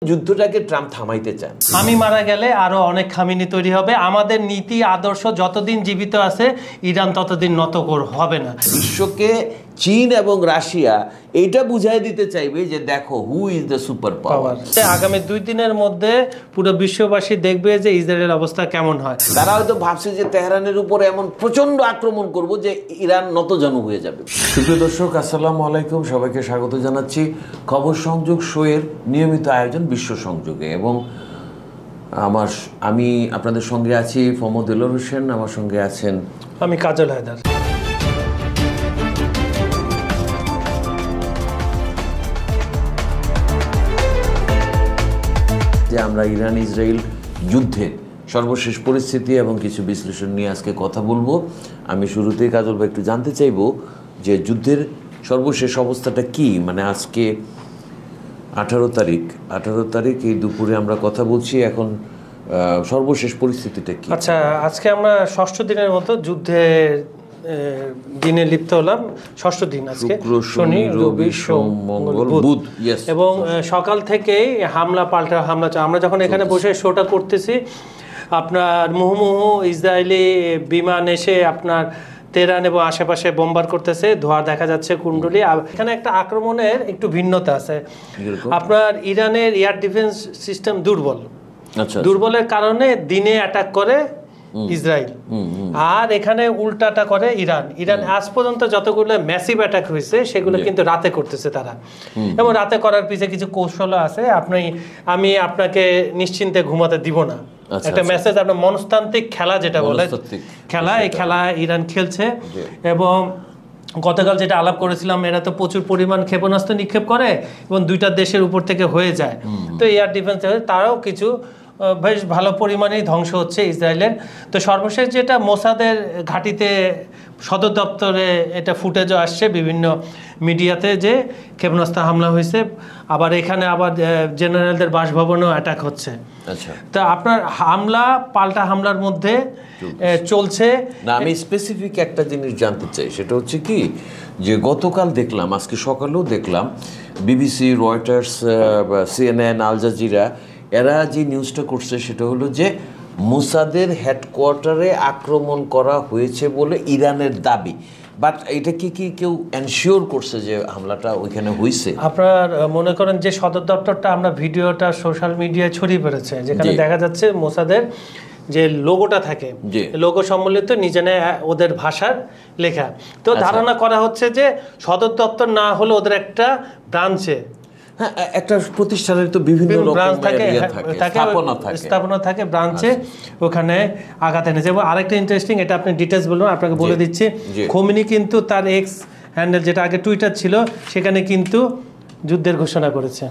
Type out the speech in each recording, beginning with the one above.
যুদ্ধটাকে Trump থামাইতে চান। আমি মারা গেলে আরো অনেক খামিনি তৈরি হবে। আমাদের নীতি আদর্শ যতদিন জীবিত আছে ইরান ততদিন নত হবে না। বিশ্বকে চীন এবং রাশিয়া এইটা বুঝাই দিতে চাইবে যে দেখো who is the super power. আগামী 2 দিনের মধ্যে পুরো বিশ্ববাসী দেখবে যে ইসরায়েলের অবস্থা কেমন হয়। তারা হয়তো ভাবছে যে তেহরানের উপরে এমন প্রচন্ড আক্রমণ করব যে ইরান নতজানু হয়ে যাবে। সুপ্রিয় দর্শক, আসসালামু আলাইকুম, সবাইকে স্বাগত জানাচ্ছি খবর সংযোগ শোয়ের নিয়মিত আয়োজন বিশ্ব সংযোগে। এবং আমি আপনাদের সঙ্গে আছি ফমদ দেলোয়ার হোসেন, আমার সঙ্গে আছেন আমি কাজল হায়দার। যে আমরা ইরান ইসরায়েল যুদ্ধের সর্বশেষ পরিস্থিতি এবং কিছু বিশ্লেষণ নিয়ে আজকে কথা বলবো। আমি শুরুতেই কাজল ভাই একটু জানতে চাইবো যে যুদ্ধের সর্বশেষ অবস্থাটা কি, মানে আজকে 18 তারিখ এই দুপুরে আমরা কথা বলছি, এখন সর্বশেষ পরিস্থিতিটা কি? আচ্ছা, আজকে আমরা 6ষ্ঠ দিনের মতো যুদ্ধের দিনে লিপ্ত হলাম। 6ষ্ঠ দিন আজকে, শনি রবি সোম মঙ্গল বুধ, এবং সকাল থেকেই হামলা পাল্টা হামলা। আমরা যখন এখানে বসে শোটা করতেছি, আপনার মুহুমুহু ইসরায়েলি বিমান এসে আপনার তেহরান এবং আশেপাশে বোমবার করতেছে, ধোঁয়া দেখা যাচ্ছে, কুণ্ডলি। এখানে একটা আক্রমণের একটু ভিন্নতা আছে। আপনার ইরানের এয়ার ডিফেন্স সিস্টেম দুর্বল, দুর্বলের কারণে দিনে অ্যাটাক করে ইসরায়েল, আর এখানে উল্টাটা করে ইরান। আজ পর্যন্ত যতগুলো ম্যাসিভ অ্যাটাক হয়েছে সেগুলো কিন্তু রাতে করতেছে তারা, এবং রাতে করার পিছনে কিছু কৌশল আছে। আমি আপনাকে নিশ্চিন্তে ঘুমাতে দিব না, একটা মেসেজ। আপনার মনস্তান্ত্রিক খেলা যেটা বলে খেলা, এই খেলা ইরান খেলছে। এবং গতকাল যেটা আলাপ করেছিলাম, এরা তো প্রচুর পরিমাণ ক্ষেপণাস্ত্র নিক্ষেপ করে এবং 2টা দেশের উপর থেকে হয়ে যায়। তো এয়ার ডিফেন্স তারাও কিছু বেশ ভালো পরিমাণেই ধ্বংস হচ্ছে ইসরায়েলের। তো সর্বশেষ যেটা মোসাদের ঘাঁটিতে, সদর দপ্তরে এটা ফুটেজও আসছে বিভিন্ন মিডিয়াতে, যে ক্ষেপণাস্ত্র হামলা হয়েছে। আবার এখানে আবার জেনারেলদের বাসভবনেও অ্যাটাক হচ্ছে। আচ্ছা, তা আপনার হামলা পাল্টা হামলার মধ্যে চলছে না। আমি স্পেসিফিক একটা জিনিস জানতে চাই, সেটা হচ্ছে কি যে গতকাল দেখলাম, আজকে সকালেও দেখলাম, BBC, Reuters, CNN, Al Jazeera, এরা যে নিউজটা করছে সেটা হলো যে মোসাদের হেডকোয়ার্টারে আক্রমণ করা হয়েছে বলে ইরানের দাবি। বাট এটা কি কেউ এনশিওর করছে যে হামলাটা ওইখানে হয়েছে? আপনার মনে করেন যে সদর দপ্তরটা, আমরা ভিডিওটা সোশ্যাল মিডিয়ায় ছড়িয়ে পড়েছে, যেখানে দেখা যাচ্ছে মোসাদের যে লোগোটা থাকে, লোগো সম্বলিত নিজেনে ওদের ভাষার লেখা। তো ধারণা করা হচ্ছে যে সদর দপ্তর না হলে ওদের একটা ব্রাঞ্চে, হ্যাঁ, একটা প্রতিষ্ঠানের তো বিভিন্ন ব্রাঞ্চ থাকে, স্থাপনা থাকে, ব্রাঞ্চে ওখানে আঘাত এনেছে। এবং আরেকটা ইন্টারেস্টিং, এটা আপনি ডিটেলস বলুন, আপনাকে বলে দিচ্ছি। খোমেনি কিন্তু তার এক্স হ্যান্ডেল, যেটা আগে টুইটার ছিল, সেখানে কিন্তু যুদ্ধের ঘোষণা করেছে।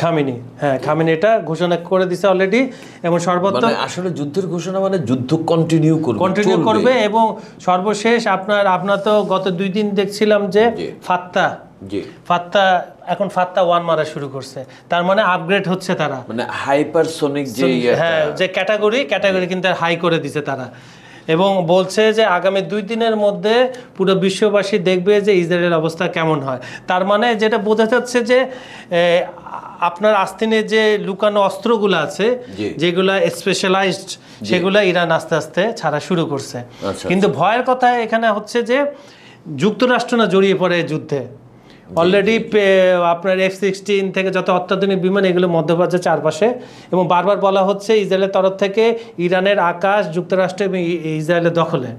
খামেনি এটা ঘোষণা করে দিছে অলরেডি। এবং সর্বত্র আসলে যুদ্ধের ঘোষণা মানে যুদ্ধ কন্টিনিউ করবে। এবং সর্বশেষ আপনার তো গত 2 দিন দেখছিলাম যে ফাত্তা এখন ফাত্তা 1 মারা শুরু করছে। তার মানে আপগ্রেড হচ্ছে তারা, মানে হাইপারসোনিক যে ক্যাটাগরি কিন্তু হাই করে দিছে তারা। এবং বলছে যে আগামী 2 দিনের মধ্যে পুরো বিশ্ববাসী দেখবে যে ইসরায়েলের অবস্থা কেমন হয়। তার মানে যেটা বোঝা যাচ্ছে যে আপনার আস্তিনের যে লুকানো অস্ত্রগুলো আছে, যেগুলো স্পেশালাইজড, সেগুলো ইরান আস্তে আস্তে ছাড়া শুরু করছে। কিন্তু ভয়ের কথা এখানে হচ্ছে যে যুক্তরাষ্ট্র না জড়িয়ে পড়ে যুদ্ধে। অলরেডি আপনার F-16 থেকে যত অত্যাধুনিক বিমান, এগুলো মধ্যপ্রাচ্যের চারপাশে, এবং বারবার বলা হচ্ছে ইসরায়েলের তরফ থেকে ইরানের আকাশ যুক্তরাষ্ট্র এবং ইসরায়েলের দখলে।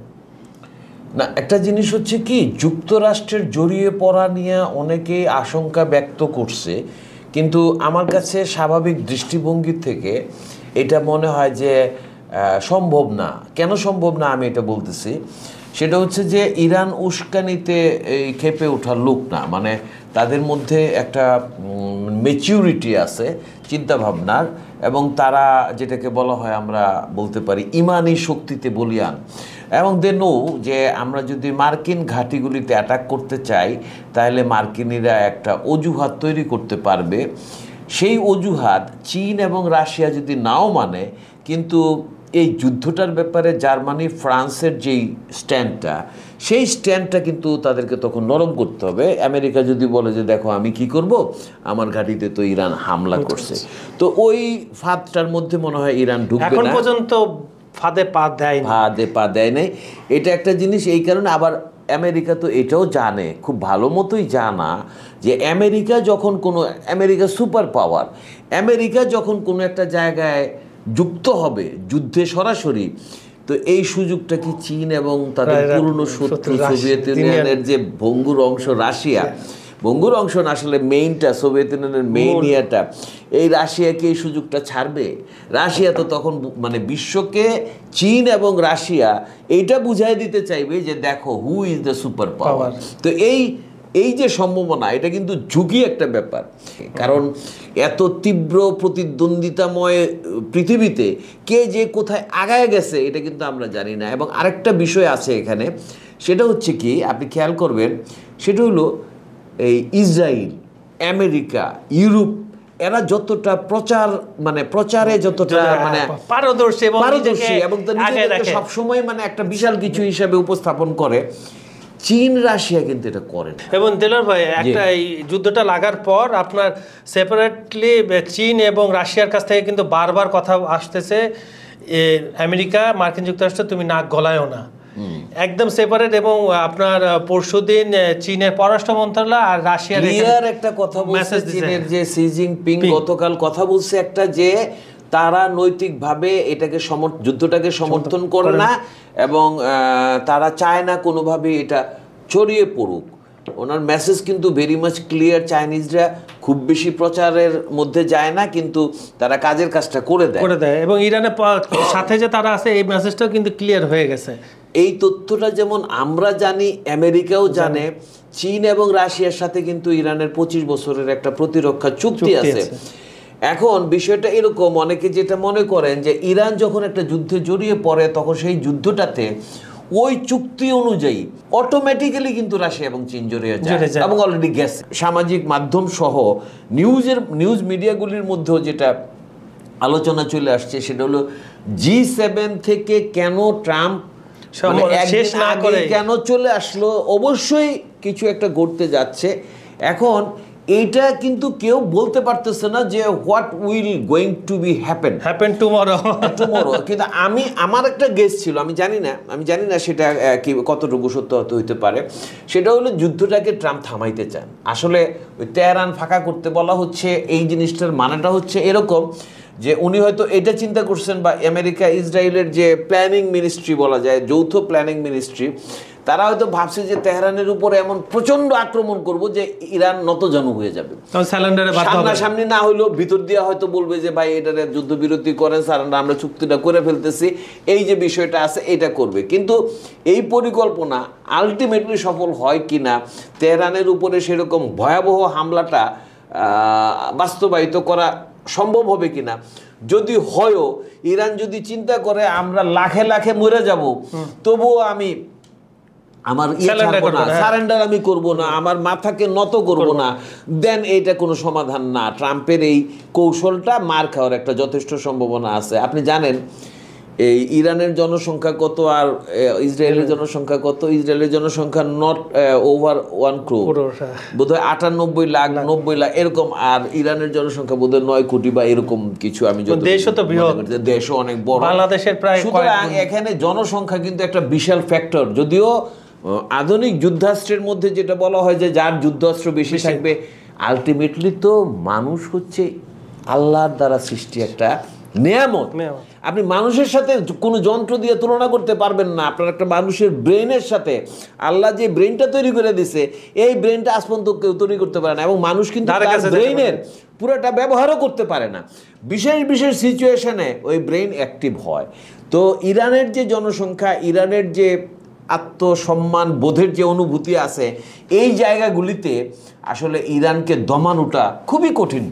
না, একটা জিনিস হচ্ছে কি, যুক্তরাষ্ট্রের জড়িয়ে পড়া নিয়ে অনেকেই আশঙ্কা ব্যক্ত করছে, কিন্তু আমার কাছে স্বাভাবিক দৃষ্টিভঙ্গি থেকে এটা মনে হয় যে সম্ভব না। কেন সম্ভব না আমি এটা বলতেছি, সেটা হচ্ছে যে ইরান উস্কানিতে এই ক্ষেপে ওঠার লোক না, মানে তাদের মধ্যে একটা ম্যাচিউরিটি আছে চিন্তাভাবনার, এবং তারা যেটাকে বলা হয়, আমরা বলতে পারি ইমানি শক্তিতে বলিয়ান। এবং দে নো যে আমরা যদি মার্কিন ঘাঁটিগুলিতে অ্যাটাক করতে চাই, তাহলে মার্কিনিরা একটা অজুহাত তৈরি করতে পারবে। সেই অজুহাত চীন এবং রাশিয়া যদি নাও মানে, কিন্তু এই যুদ্ধটার ব্যাপারে জার্মানি ফ্রান্সের যেই স্ট্যান্ডটা, সেই স্ট্যান্ডটা কিন্তু তাদেরকে তখন নরম করতে হবে। আমেরিকা যদি বলে যে দেখো আমি কি করব, আমার ঘাঁটিতে তো ইরান হামলা করছে, তো ওই ফাঁদটার মধ্যে মনে হয় ইরান ঢুকবে না। এখন পর্যন্ত ফাঁদে পা দেয় নাই, এটা একটা জিনিস। এই কারণে আবার আমেরিকা তো এটাও জানে, খুব ভালো মতোই জানা, যে আমেরিকা যখন আমেরিকা সুপার পাওয়ার, আমেরিকা যখন কোনো একটা জায়গায় যুক্ত হবে যুদ্ধে সরাসরি, তো এই সুযোগটা কি চীন এবং তাদের পুরনো শত্রু সোভিয়েত ইউনিয়নের যে ভঙ্গুর অংশ রাশিয়া, ভঙ্গুর অংশ না আসলে মেইনটা, সোভিয়েত ইউনিয়নের মেইন ইয়াটা, এই রাশিয়াকে এই সুযোগটা ছাড়বে? রাশিয়া তো তখন মানে বিশ্বকে চীন এবং রাশিয়া এইটা বুঝাই দিতে চাইবে যে দেখো who is the super power. তো এই যে সম্ভাবনা, এটা কিন্তু ঝুঁকি একটা ব্যাপার, কারণ এত তীব্র প্রতিদ্বন্দ্বিতাময় পৃথিবীতে কে যে কোথায় আগায় গেছে এটা কিন্তু আমরা জানি না। এবং আরেকটা বিষয় আছে এখানে, সেটা হচ্ছে কি, আপনি খেয়াল করবেন, সেটা হলো এই ইসরায়েল, আমেরিকা, ইউরোপ, এরা যতটা প্রচারে যতটা পারদর্শী এবং সবসময় একটা বিশাল কিছু হিসাবে উপস্থাপন করে, চীন রাশিয়া কিন্তু এটা করে না। এবং দেলোয়ার ভাই, একটা এই যুদ্ধটা লাগার পর আপনার সেপারেটলি চীন এবং রাশিয়ার কাছ থেকে কিন্তু বারবার কথা আসতেছে, আমেরিকা, মার্কিন যুক্তরাষ্ট্র তুমি নাক গলায়ও না, একদম সেপারেট। এবং আপনার পরশুদিন চীনের পররাষ্ট্র মন্ত্রণালয় আর রাশিয়ার ক্লিয়ার একটা কথা বলছে, চীনের যে শি জিনপিং গতকাল কথা বলছে একটা, যে তারা নৈতিকভাবে এটাকে যুদ্ধটাকে সমর্থন করে না এবং তারা চায় না কোনোভাবে এটা ছড়িয়ে পড়ুক। ওনার মেসেজ কিন্তু ভেরি মাচ ক্লিয়ার। চাইনিজরা খুব বেশি প্রচারের মধ্যে যায় না, কিন্তু তারা কাজের কাজটা করে দেয়। এবং ইরানের সাথে যে তারা আছে, এই মেসেজটাও কিন্তু ক্লিয়ার হয়ে গেছে। এই তথ্যটা যেমন আমরা জানি, আমেরিকাও জানে, চীন এবং রাশিয়ার সাথে কিন্তু ইরানের 25 বছরের একটা প্রতিরক্ষা চুক্তি আছে। এখন বিষয়টা এরকম, অনেকে যেটা মনে করেন যে ইরান যখন একটা যুদ্ধে জড়িয়ে পড়ে, তখন সেই যুদ্ধটাতে ওই চুক্তি অনুযায়ী অটোমেটিক্যালি কিন্তু রাশিয়া এবং চীন জড়িয়ে যায় এবং অলরেডি গেছে। সামাজিক মাধ্যম সহ নিউজ মিডিয়াগুলির মধ্যেও যেটা আলোচনা চলে আসছে, সেটা হলো G7 থেকে কেন ট্রাম্প শেষ না করে কেন চলে আসলো। অবশ্যই কিছু একটা ঘটতে যাচ্ছে। এখন এইটা কিন্তু কেউ বলতে পারতেছে না যে what will going to B happen tomorrow. কিন্তু আমার একটা গেস ছিল, আমি জানি না সেটা কি কতটুকু সত্য হতে পারে। সেটা হলো যুদ্ধটাকে ট্রাম্প থামাইতে চান। আসলে ওই তেহরান ফাঁকা করতে বলা হচ্ছে, এই জিনিসটার মানেটা হচ্ছে এরকম যে উনি হয়তো এটা চিন্তা করছেন, বা আমেরিকা ইসরায়েলের যে প্ল্যানিং মিনিস্ট্রি বলা যায়, যৌথ প্ল্যানিং মিনিস্ট্রি, তারা হয়তো ভাবছে যে তেহরানের উপরে এমন প্রচন্ড আক্রমণ করব যে ইরান নতজানু হয়ে যাবে। সামনাসামনি না হইলেও ভিতর দিয়ে হয়তো বলবে যে ভাই এটারে যুদ্ধবিরতি করেন স্যার, আমরা চুক্তিটা করে ফেলতেছি, এই যে বিষয়টা আছে এটা করবে। কিন্তু এই পরিকল্পনা আলটিমেটলি সফল হয় কিনা, তেহরানের উপরে সেরকম ভয়াবহ হামলাটা বাস্তবায়িত করা সম্ভব হবে কিনা, যদি হয়ও ইরান যদি চিন্তা করে আমরা লাখে লাখে মরে যাব, তবুও আমি আমার সারেন্ডার আমি করব না, আমার মাথাকে নত করব না, দেন এইটা কোনো সমাধান না। ট্রাম্পের এই কৌশলটা মার খাওয়ার একটা যথেষ্ট সম্ভাবনা আছে। আপনি জানেন এই ইরানের জনসংখ্যা কত আর ইসরায়েলের জনসংখ্যা কত? ইসরায়েলের জনসংখ্যা নট ওভার 1 crore, বোধহয় 98 লাখ 90 লাখ এরকম, আর ইরানের জনসংখ্যা বোধহয় 9 কোটি বা এরকম কিছু। আমি দেশও অনেক বড়, বাংলাদেশের প্রায়। সুতরাং এখানে জনসংখ্যা কিন্তু একটা বিশাল ফ্যাক্টর। যদিও আধুনিক যুদ্ধাস্ত্রের মধ্যে যেটা বলা হয় যে যার যুদ্ধাস্ত্র বেশি থাকবে, আলটিমেটলি তো মানুষ হচ্ছে আল্লাহর দ্বারা সৃষ্টি একটা নিয়ামত। আপনি মানুষের সাথে কোনো যন্ত্র দিয়ে তুলনা করতে পারবেন না। আপনার একটা মানুষের ব্রেনের সাথে আল্লাহ যে ব্রেনটা তৈরি করে দিছে, এই ব্রেনটা আজ পর্যন্ত কেউ তৈরি করতে পারে না, এবং মানুষ কিন্তু ব্রেনের পুরোটা ব্যবহারও করতে পারে না। বিশেষ বিশেষ সিচুয়েশনে ওই ব্রেন অ্যাক্টিভ হয়। তো ইরানের যে জনসংখ্যা, ইরানের যে আত্মসম্মান বোধের যে অনুভূতি আছে, এই জায়গাগুলিতে আসলে ইরানকে দমানোটা খুবই কঠিন।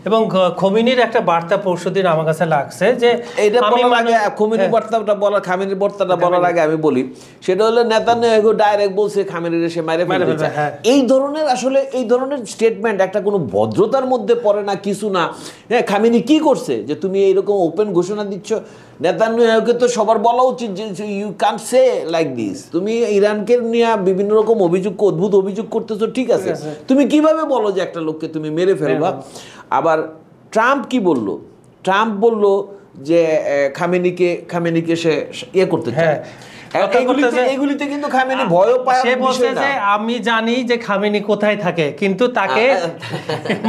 এবং খোমেনির একটা বার্তা পরশুদিন আমার কাছে লাগছে যে এটা বলার আগে খোমেনির বার্তাটা বলার, খামেনির বার্তাটা বলার আগে আমি বলি, সেটা হলো নেতানিয়াহু ডাইরেক্ট বলছে খামেনির এসে মাইরে ফেলতে চায়। এই ধরনের আসলে এই ধরনের স্টেটমেন্ট একটা কোনো ভদ্রতার মধ্যে পড়ে না, কিছু না। হ্যাঁ, খামেনি কি করছে যে তুমি এইরকম ওপেন ঘোষণা দিচ্ছ? নেতানিয়াহুকে তো সবার বলা উচিত যে you can't say like this. তুমি ইরানকে নিয়ে বিভিন্ন রকম অভিযোগ, অদ্ভুত অভিযোগ করতেছো, ঠিক আছে, তুমি কিভাবে বলো যে একটা লোককে তুমি মেরে ফেলবা? আবার ট্রাম্প কি বলল? ট্রাম্প বলল যে খামেনিকে সে ইয়ে করতে চায়। এইগুলিতে কিন্তু খামেনি ভয়ও পায়। সে বলছে যে আমি জানি যে খামেনি কোথায় থাকে, কিন্তু তাকে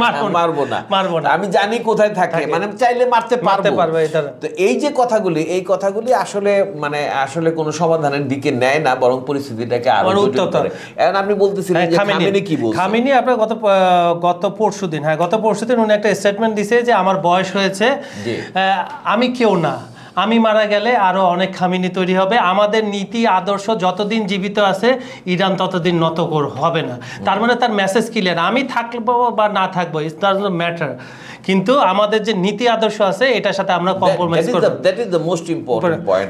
মারবো না, আমি জানি কোথায় থাকে, মানে চাইলে মারতে পারবো। তো এই যে কথাগুলি আসলে কোনো সমাধানের দিকে নেয় না, বরং পরিস্থিতিটাকে আরো জটিল করে। এখন আপনি বলতেছিলেন যে খামেনি কি বলছে? খামেনি আপনার গত পরশুদিন উনি একটা স্টেটমেন্ট দিছে যে আমার বয়স হয়েছে, আমি কেউ না, আমি মারা গেলে আরো অনেক খামেনি তৈরি হবে, আমাদের নীতি আদর্শ যতদিন জীবিত আছে ইরান ততদিন নত হবে না। তার মানে তার মেসেজ ক্লিয়ার, আমি থাকবো বা না থাকবো ইট ডাজন্ট ম্যাটার, কিন্তু আমাদের যে নীতি আদর্শ আছে এটার সাথে আমরা কম্প্রোমাইজ করব। That is the most important point.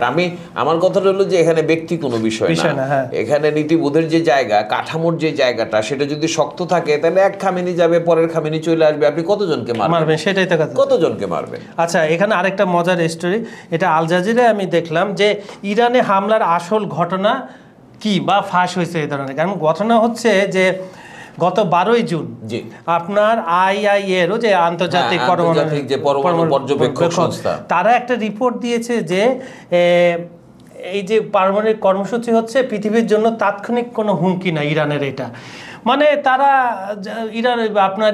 আমার কথাটা হলো যে এখানে ব্যক্তি কোনো বিষয় না, এখানে নীতিবোধের যে জায়গা, কাঠামোর যে জায়গাটা, সেটা যদি শক্ত থাকে তাহলে এক খামেনি যাবে, পরের খামেনি চলে আসবে, আপনি কতজনকে মারবেন? সেটাই তো কথা, কতজনকে মারবেন? আচ্ছা, এখানে আরেকটা মজার স্টোরি, এটা আল জাজিরায় আমি দেখলাম যে ইরানে হামলার আসল ঘটনা কি বা ফাঁস হয়েছে এই ধরনের। কারণ ঘটনা হচ্ছে যে গত 12ই জুন আপনার IAEA যে আন্তর্জাতিক পরমাণু পর্যবেক্ষক সংস্থা, তারা একটা রিপোর্ট দিয়েছে যে এই যে পারমাণবিক কর্মসূচি হচ্ছে পৃথিবীর জন্য তাৎক্ষণিক কোনো হুমকি না ইরানের। এটা মানে তারা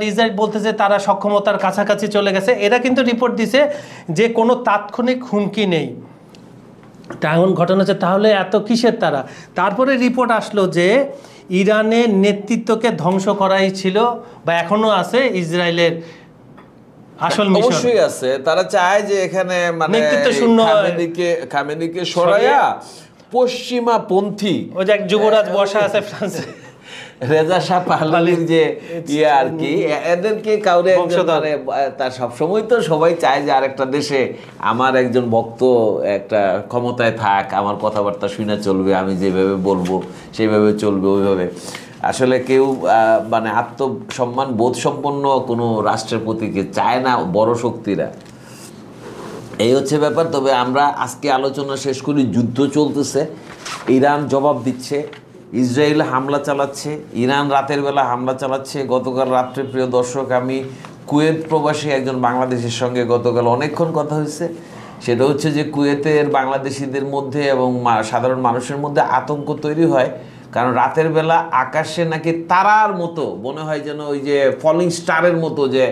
ইসরায়েল বলতেছে তারা সক্ষমতার কাছাকাছি চলে গেছে, এরা কিন্তু রিপোর্ট দিছে যে কোনো তাৎক্ষণিক হুমকি নেই। তেমন ঘটনা হচ্ছে, তাহলে এত কিসের তারা? তারপরে রিপোর্ট আসলো যে ইরানের নেতৃত্বকে ধ্বংস করাই ছিল বা এখনো আছে ইসরায়েলের আসল মিশন। অবশ্যই আছে, তারা চায় যে এখানে মানে নেতৃত্ব শূন্য খামেনিকে সরাইয়া পশ্চিমাপন্থী ওই যে এক যুবরাজ বসা আছে ফ্রান্সে, রেজা শাহ পাহলভির যে আর কি, এদেরকে কাউরে তার সবসময় তো সবাই চায় যে আরেকটা দেশে আমার একজন ভক্ত একটা ক্ষমতায় থাক, আমার কথাবার্তা শুনে চলবে, আমি যেভাবে বলবো সেইভাবে চলবে, ওইভাবে। আসলে কেউ মানে আত্মসম্মান বোধ সম্পন্ন কোনো রাষ্ট্রের প্রতি চায় না বড় শক্তিরা। এই হচ্ছে ব্যাপার। তবে আমরা আজকে আলোচনা শেষ করি। যুদ্ধ চলতেছে, ইরান জবাব দিচ্ছে, ইসরায়েল হামলা চালাচ্ছে, ইরান রাতের বেলা হামলা চালাচ্ছে। গতকাল রাত্রে, প্রিয় দর্শক, আমি কুয়েত প্রবাসী একজন বাংলাদেশের সঙ্গে গতকাল অনেকক্ষণ কথা হয়েছে। সেটা হচ্ছে যে কুয়েতের বাংলাদেশিদের মধ্যে এবং সাধারণ মানুষের মধ্যে আতঙ্ক তৈরি হয়, কারণ রাতের বেলা আকাশে নাকি তারার মতো মনে হয়, যেন ওই যে ফলিং স্টারের মতো যে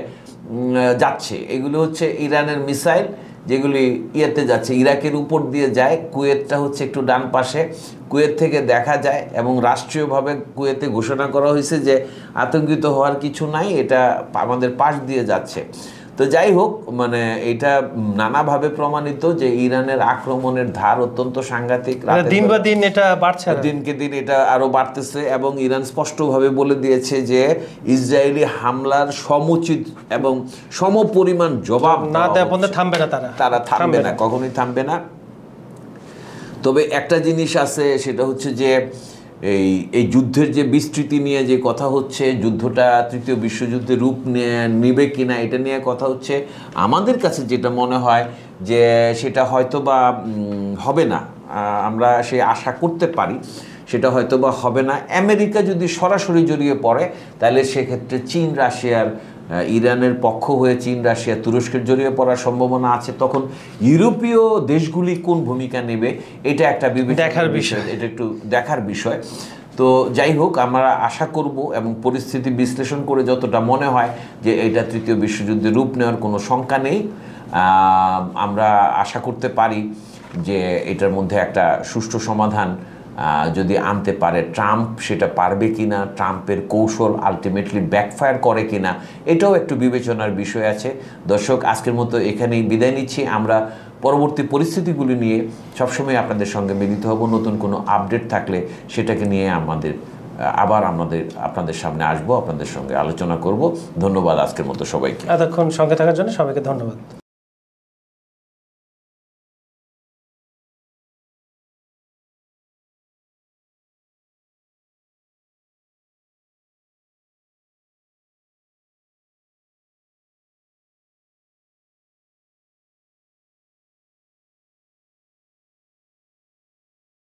যাচ্ছে। এগুলো হচ্ছে ইরানের মিসাইল, যেগুলি ইয়েতে যাচ্ছে, ইরাকের উপর দিয়ে যায়। কুয়েতটা হচ্ছে একটু ডান পাশে, কুয়েত থেকে দেখা যায় এবং রাষ্ট্রীয়ভাবে কুয়েতে ঘোষণা করা হয়েছে যে আতঙ্কিত হওয়ার কিছু নাই, এটা আমাদের পাশ দিয়ে যাচ্ছে। তো যাই হোক, মানে এটা নানাভাবে প্রমাণিত যে ইরানের আক্রমণের ধার অত্যন্ত সাংঘাতিক, দিন এটা বাড়ছে, দিনকে দিন এটা আরো বাড়তেছে। এবং ইরান স্পষ্টভাবে বলে দিয়েছে যে ইসরায়েলি হামলার সমুচিত এবং সমপরিমাণ জবাব না দেওয়া পর্যন্ত থামবে না, তারা থামবে না, কখনোই থামবে না। তবে একটা জিনিস আছে, সেটা হচ্ছে যে এই যুদ্ধের যে বিস্তৃতি নিয়ে যে কথা হচ্ছে, যুদ্ধটা তৃতীয় বিশ্বযুদ্ধের রূপ নেবে কিনা এটা নিয়ে কথা হচ্ছে। আমাদের কাছে যেটা মনে হয় যে সেটা হয়তো বা হবে না, আমরা সে আশা করতে পারি সেটা হয়তো বা হবে না। আমেরিকা যদি সরাসরি জড়িয়ে পড়ে তাহলে সেক্ষেত্রে চীন, রাশিয়ার, ইরানের পক্ষ হয়ে চীন, রাশিয়া, তুরস্কের জড়িয়ে পড়ার সম্ভাবনা আছে। তখন ইউরোপীয় দেশগুলি কোন ভূমিকা নেবে এটা একটা দেখার বিষয়, এটা একটু দেখার বিষয়। তো যাই হোক, আমরা আশা করব এবং পরিস্থিতি বিশ্লেষণ করে যতটা মনে হয় যে এটা তৃতীয় বিশ্বযুদ্ধে রূপ নেওয়ার কোনো শঙ্কা নেই। আমরা আশা করতে পারি যে এটার মধ্যে একটা সুষ্ঠু সমাধান যদি আনতে পারে ট্রাম্প, সেটা পারবে কিনা, ট্রাম্পের কৌশল আলটিমেটলি ব্যাকফায়ার করে কিনা, এটাও একটু বিবেচনার বিষয় আছে। দর্শক, আজকের মতো এখানেই বিদায় নিচ্ছি। আমরা পরবর্তী পরিস্থিতিগুলি নিয়ে সবসময় আপনাদের সঙ্গে মিলিত হব। নতুন কোনো আপডেট থাকলে সেটাকে নিয়ে আমাদের আবার আপনাদের সামনে আসবো, আপনাদের সঙ্গে আলোচনা করব। ধন্যবাদ আজকের মতো সবাইকে। এতক্ষণ সঙ্গে থাকার জন্য সবাইকে ধন্যবাদ।